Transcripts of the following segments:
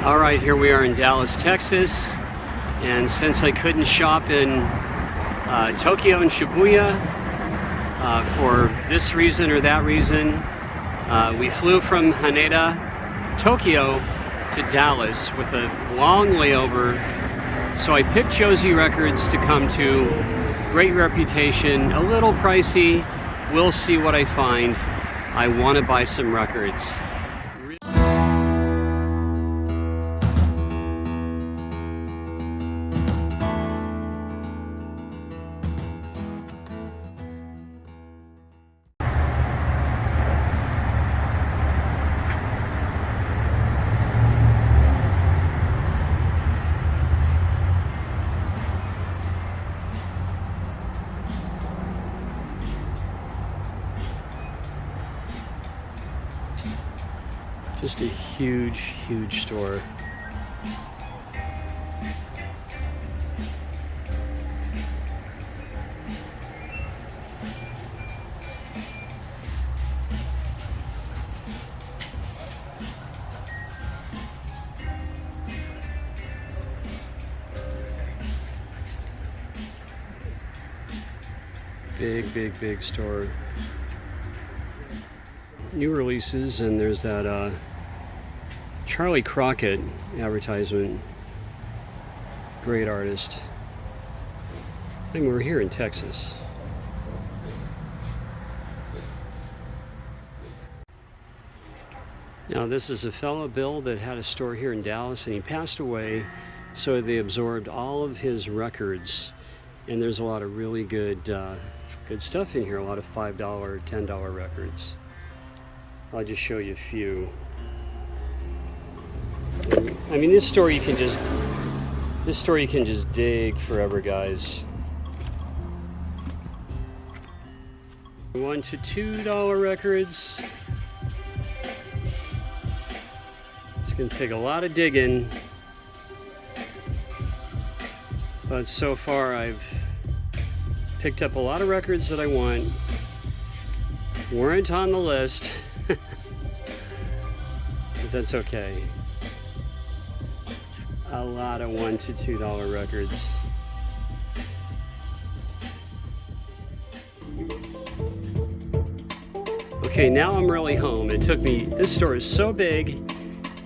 All right, here we are in Dallas, Texas, and since I couldn't shop in Tokyo and Shibuya for this reason or that reason, we flew from Haneda, Tokyo to Dallas with a long layover. So I picked Josey Records to come to. Great reputation, a little pricey. We'll see what I find. I want to buy some records. Just a huge, huge store. Big, big, big store. New releases, and there's that Charlie Crockett advertisement. Great artist. I think we're here in Texas. Now this is a fellow Bill that had a store here in Dallas, and he passed away, so they absorbed all of his records, and there's a lot of really good good stuff in here, a lot of $5, $10 records. I'll just show you a few. I mean, this store you can just dig forever, guys. $1 to $2 records. It's gonna take a lot of digging, but so far I've picked up a lot of records that I want. Weren't on the list. But that's okay. A lot of $1 to $2 records. Okay, now I'm really home. This store is so big,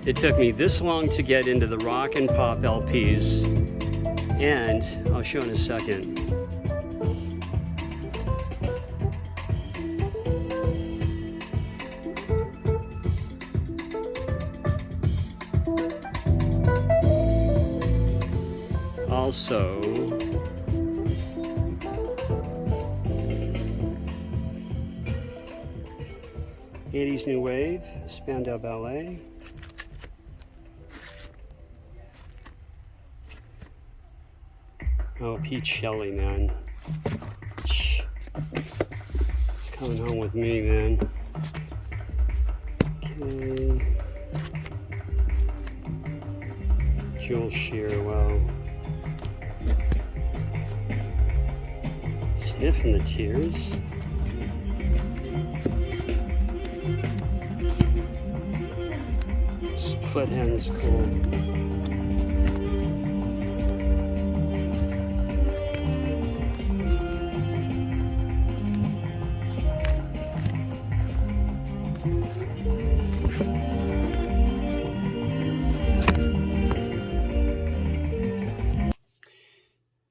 it took me this long to get into the rock and pop LPs, and I'll show in a second. Also, '80s New Wave, Spandau Ballet. Oh, Pete Shelley, man. Shh. It's coming home with me, man. Okay. Jules Shear, wow. Sniffing the Tears. Split Ends, cool.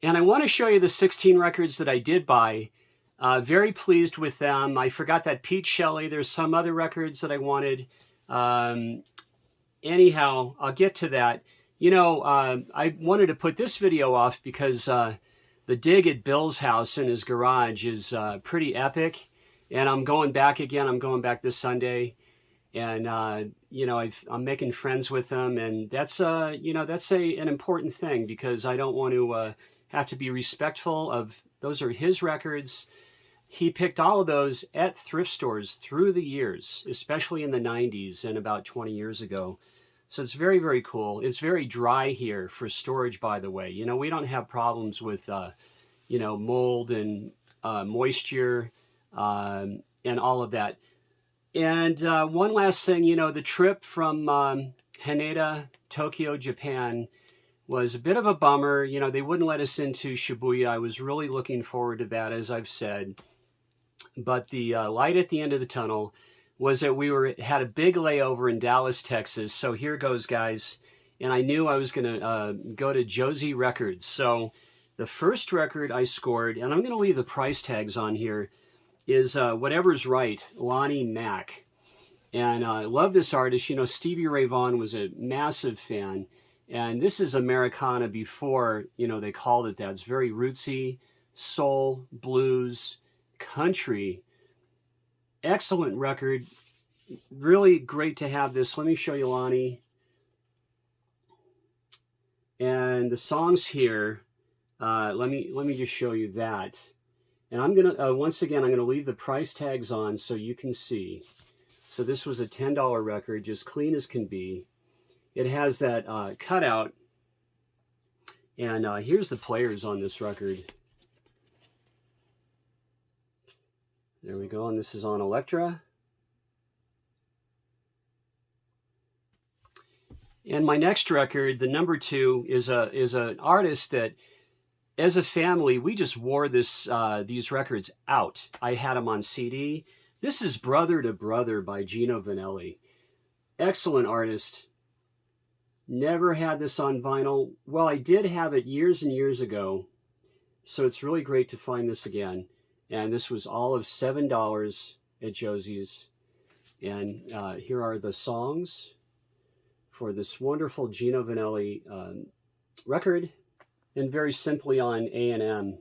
And I want to show you the 16 records that I did buy. Very pleased with them. I forgot that Pete Shelley. There's some other records that I wanted. Anyhow, I'll get to that. You know, I wanted to put this video off because the dig at Bill's house in his garage is pretty epic. And I'm going back again. I'm going back this Sunday. And, you know, I'm making friends with them. And that's, you know, that's an important thing, because I don't want to have to be respectful of, those are his records. He picked all of those at thrift stores through the years, especially in the 90s and about 20 years ago. So it's very, very cool. It's very dry here for storage, by the way. You know, we don't have problems with, you know, mold and moisture and all of that. And one last thing, you know, the trip from Haneda, Tokyo, Japan was a bit of a bummer. You know, they wouldn't let us into Shibuya. I was really looking forward to that, as I've said. But the light at the end of the tunnel was that had a big layover in Dallas, Texas. So here goes, guys. And I knew I was going to go to Josey Records. So the first record I scored, and I'm going to leave the price tags on here, is Whatever's Right, Lonnie Mack. And I love this artist. You know, Stevie Ray Vaughan was a massive fan. And this is Americana before, you know, they called it that. It's very rootsy, soul, blues, country. Excellent record. Really great to have this. Let me show you Lonnie. And the songs here, let me just show you that. And I'm gonna once again, I'm gonna leave the price tags on so you can see. So this was a $10 record, just clean as can be. It has that cutout, and here's the players on this record. There we go, and this is on Electra. And my next record, the number 2, is an artist that, as a family, we just wore these records out. I had them on CD. This is Brother to Brother by Gino Vanelli. Excellent artist. Never had this on vinyl. Well, I did have it years and years ago, so it's really great to find this again. And this was all of $7 at Josey's. And here are the songs for this wonderful Gino Vanelli record, and very simply on A&M.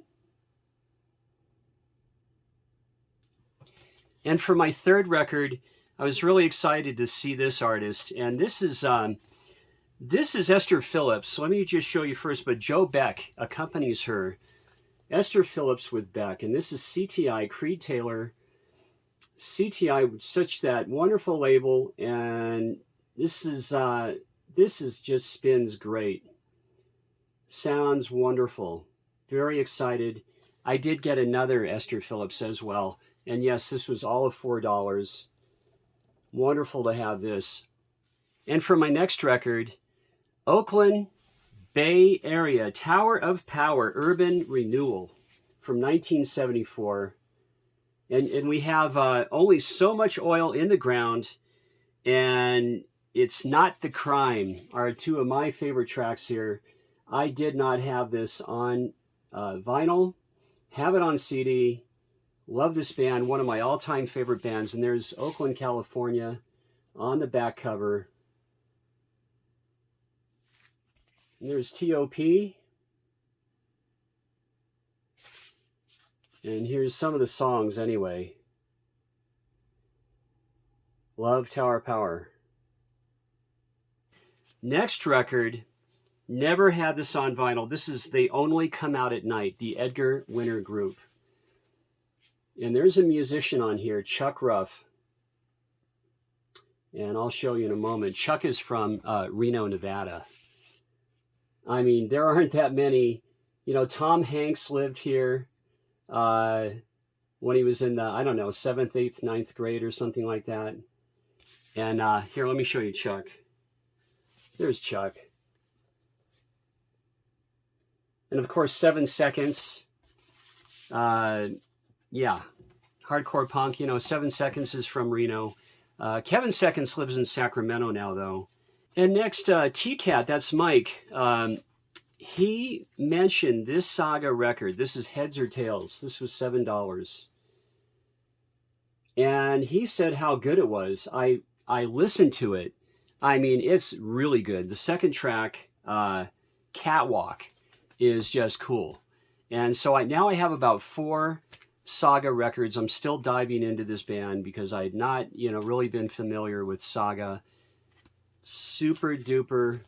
And for my third record, I was really excited to see this artist, and this is Esther Phillips. Let me just show you first, but Joe Beck accompanies her. Esther Phillips with Beck, and this is CTI, Creed Taylor. CTI, such that wonderful label, and this is just spins great. Sounds wonderful. Very excited. I did get another Esther Phillips as well, and yes, this was all of $4. Wonderful to have this. And for my next record, Oakland, Bay Area, Tower of Power, Urban Renewal from 1974. And we have only so much oil in the ground, and It's Not the Crime are two of my favorite tracks here. I did not have this on vinyl, have it on CD. Love this band, one of my all-time favorite bands. And there's Oakland, California on the back cover. And there's T.O.P. And here's some of the songs anyway. Love Tower Power. Next record, never had this on vinyl. This is They Only Come Out at Night, the Edgar Winter Group. And there's a musician on here, Chuck Ruff. And I'll show you in a moment. Chuck is from Reno, Nevada. I mean, there aren't that many. You know, Tom Hanks lived here when he was in the, I don't know, 7th, 8th, 9th grade or something like that. And here, let me show you Chuck. There's Chuck. And of course, 7 Seconds. Yeah, hardcore punk. You know, 7 Seconds is from Reno. Kevin Seconds lives in Sacramento now, though. And next, T-Cat, that's Mike. He mentioned this Saga record. This is Heads or Tails. This was $7. And he said how good it was. I listened to it. I mean, it's really good. The second track, Catwalk, is just cool. And so now I have about 4 Saga records. I'm still diving into this band because I had not, you know, really been familiar with Saga. Super duper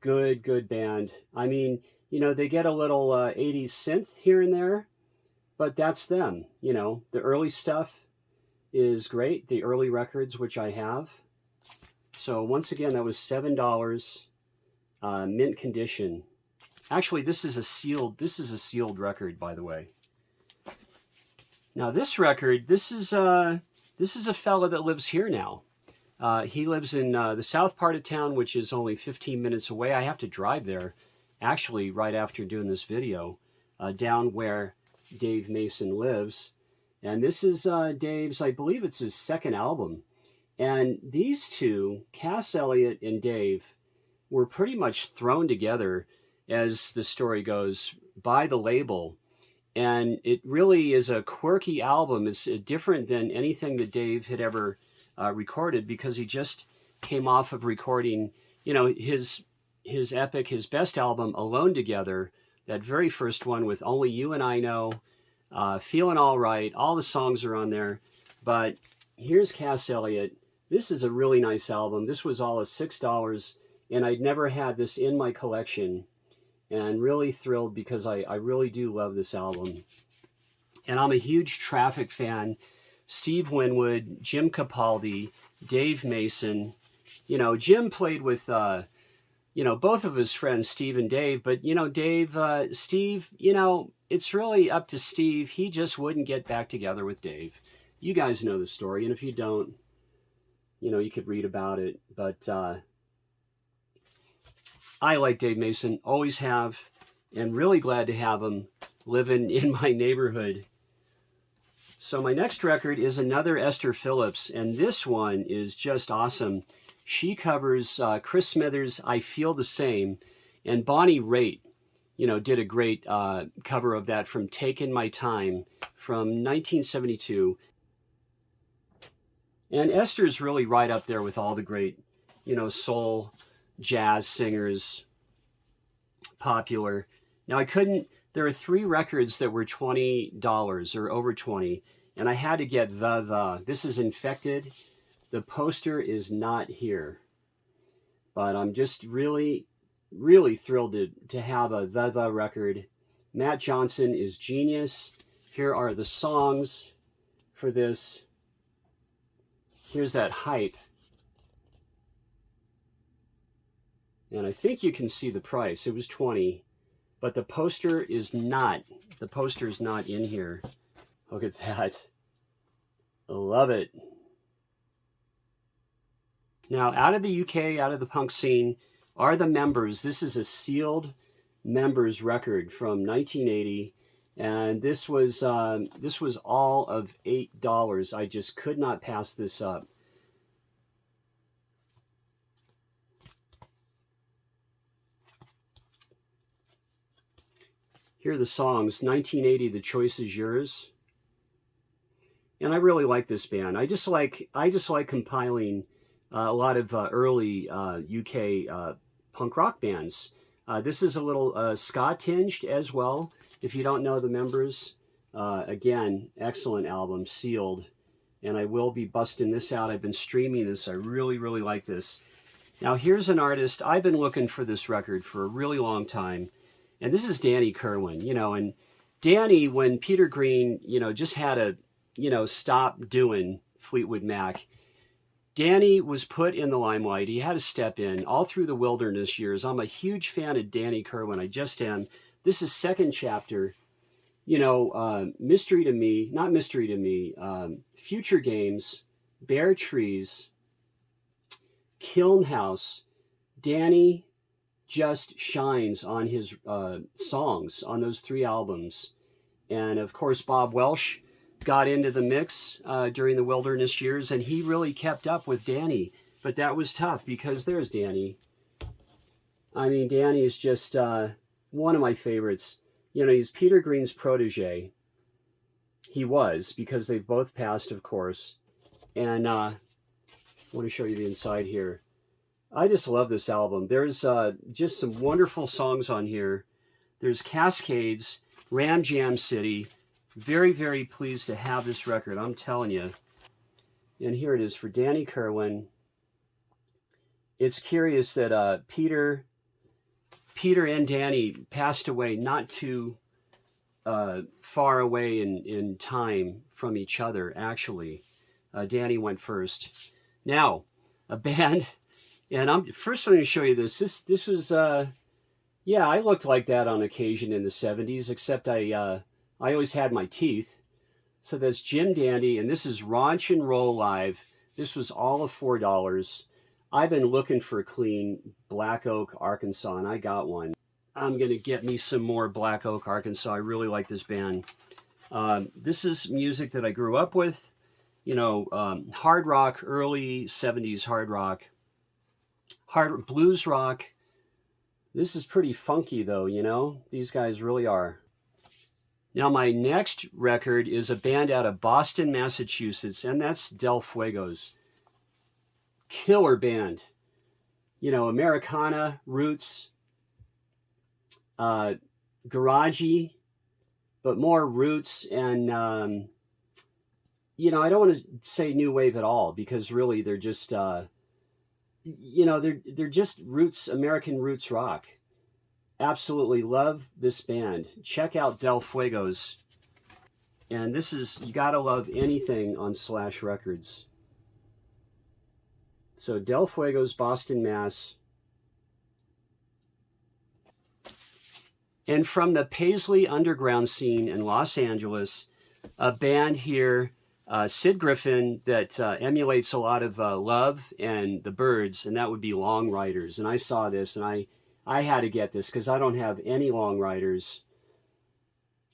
good band. I mean, you know, they get a little 80s synth here and there, but that's them. You know, the early stuff is great. The early records, which I have. So once again, that was $7, mint condition. Actually, this is a sealed record, by the way. Now this record, this is this is a fella that lives here now. He lives in the south part of town, which is only 15 minutes away. I have to drive there, actually, right after doing this video, down where Dave Mason lives. And this is Dave's, I believe it's his second album. And these two, Cass Elliot and Dave, were pretty much thrown together, as the story goes, by the label. And it really is a quirky album. It's different than anything that Dave had ever recorded, because he just came off of recording, you know, his epic, his best album, Alone Together, that very first one with Only You and I Know, Feeling All Right. All the songs are on there. But here's Cass Elliot. This is a really nice album. This was all at $6, and I'd never had this in my collection. And really thrilled, because I really do love this album. And I'm a huge Traffic fan. Steve Winwood, Jim Capaldi, Dave Mason. You know, Jim played with, you know, both of his friends, Steve and Dave. But, you know, Steve, you know, it's really up to Steve. He just wouldn't get back together with Dave. You guys know the story. And if you don't, you know, you could read about it. But I like Dave Mason, always have, and really glad to have him living in my neighborhood. So my next record is another Esther Phillips, and this one is just awesome. She covers Chris Smithers' I Feel the Same, and Bonnie Raitt, you know, did a great cover of that from Taking My Time from 1972. And Esther's really right up there with all the great, you know, soul, jazz singers, popular. Now there are 3 records that were $20 or over 20, and I had to get This is Infected. The poster is not here, but I'm just really, really thrilled to have a The record. Matt Johnson is genius. Here are the songs for this. Here's that hype. And I think you can see the price. It was $20, but the poster is not. The poster is not in here. Look at that. I love it. Now, out of the UK, out of the punk scene, are the Members. This is a sealed Members record from 1980, and this was all of $8. I just could not pass this up. Here are the songs. 1980, The Choice Is Yours. And I really like this band. I just like compiling a lot of early UK punk rock bands. This is a little ska tinged as well. If you don't know the Members, again, excellent album, sealed. And I will be busting this out. I've been streaming this. I really, really like this. Now here's an artist. I've been looking for this record for a really long time. And this is Danny Kirwan, you know, and Danny, when Peter Green, you know, just had to, you know, stop doing Fleetwood Mac, Danny was put in the limelight. He had to step in all through the Wilderness years. I'm a huge fan of Danny Kirwan. I just am. This is Second Chapter, you know, Mystery to Me, not Mystery to Me, Future Games, Bare Trees, Kiln House. Danny just shines on his songs on those 3 albums. And of course, Bob Welsh got into the mix during the Wilderness years, and he really kept up with Danny. But that was tough, because there's Danny. I mean, Danny is just one of my favorites. You know, he's Peter Green's protege. He was, because they've both passed, of course. And I want to show you the inside here. I just love this album. There's just some wonderful songs on here. There's Cascades, Ram Jam City. Very, very pleased to have this record, I'm telling you. And here it is for Danny Kirwan. It's curious that Peter and Danny passed away not too far away in time from each other, actually. Danny went first. Now, a band... And first I'm going to show you this. This was, yeah, I looked like that on occasion in the 70s, except I always had my teeth. So that's Jim Dandy, and this is Raunch and Roll Live. This was all of $4. I've been looking for a clean Black Oak, Arkansas, and I got one. I'm going to get me some more Black Oak, Arkansas. I really like this band. This is music that I grew up with. You know, hard rock, early 70s hard rock, blues rock. This is pretty funky though, you know? These guys really are. Now my next record is a band out of Boston, Massachusetts, and that's Del Fuegos. Killer band. You know, Americana, roots, garagey, but more roots and, you know, I don't want to say new wave at all because really they're just, you know, they're just roots, American roots rock. Absolutely love this band. Check out Del Fuegos. And this is, you gotta love anything on Slash Records. So Del Fuegos, Boston, Mass. And from the Paisley underground scene in Los Angeles, a band here, Sid Griffin, that emulates a lot of Love and the Byrds, and that would be Long Riders. And I saw this, and I had to get this because I don't have any Long Riders.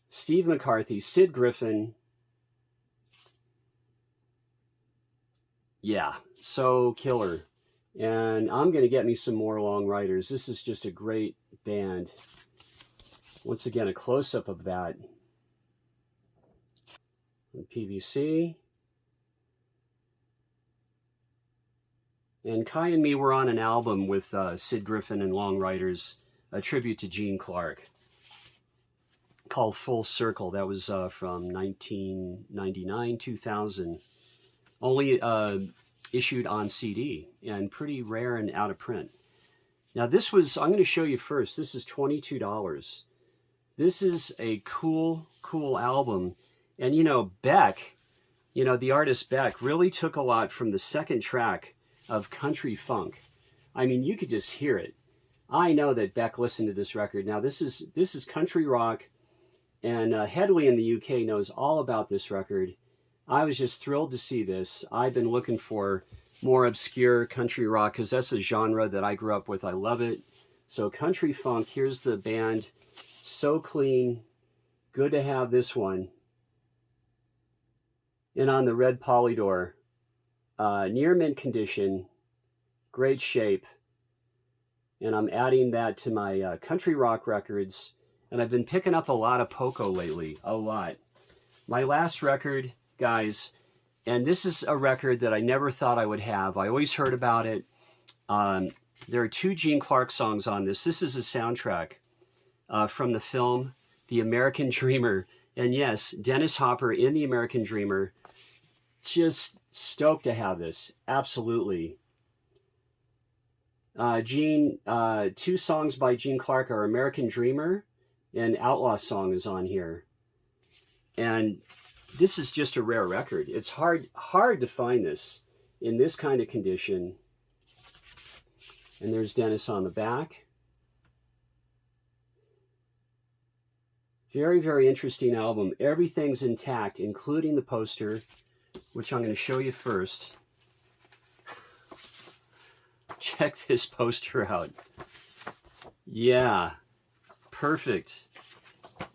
Steve McCarthy, Sid Griffin. Yeah, so killer. And I'm going to get me some more Long Riders. This is just a great band. Once again, a close-up of that. PVC. And Kai and me were on an album with Sid Griffin and Long Riders, a tribute to Gene Clark, called Full Circle. That was from 1999, 2000. Only issued on CD and pretty rare and out of print. Now this was, I'm going to show you first, this is $22. This is a cool album. And, you know, Beck, you know, the artist Beck really took a lot from the second track of country funk. I mean, you could just hear it. I know that Beck listened to this record. Now, this is country rock, and Headley in the UK knows all about this record. I was just thrilled to see this. I've been looking for more obscure country rock because that's a genre that I grew up with. I love it. So country funk, here's the band. So clean. Good to have this one. And on the red Polydor, near mint condition, great shape. And I'm adding that to my country rock records. And I've been picking up a lot of Poco lately, a lot. My last record, guys, and this is a record that I never thought I would have. I always heard about it. There are 2 Gene Clark songs on this. This is a soundtrack from the film The American Dreamer. And yes, Dennis Hopper in The American Dreamer. Just stoked to have this. Absolutely. Gene, 2 songs by Gene Clark are American Dreamer and Outlaw Song is on here. And this is just a rare record. It's hard to find this in this kind of condition. And there's Dennis on the back. Very, very interesting album. Everything's intact, including the poster, which I'm going to show you first. Check this poster out. Yeah, perfect.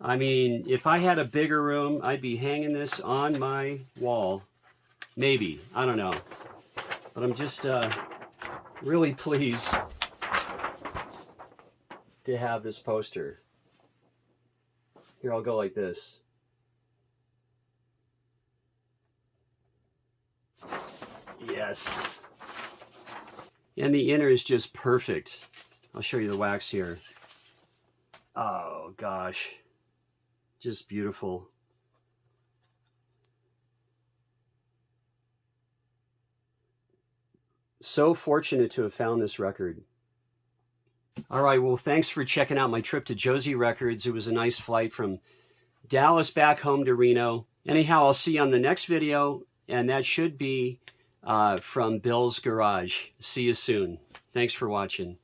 I mean, if I had a bigger room, I'd be hanging this on my wall. Maybe, I don't know. But I'm just really pleased to have this poster. Here, I'll go like this. Yes. And the inner is just perfect. I'll show you the wax here. Oh, gosh. Just beautiful. So fortunate to have found this record. All right, well, thanks for checking out my trip to Josey Records. It was a nice flight from Dallas back home to Reno. Anyhow, I'll see you on the next video, and that should be from Bill's Garage. See you soon. Thanks for watching.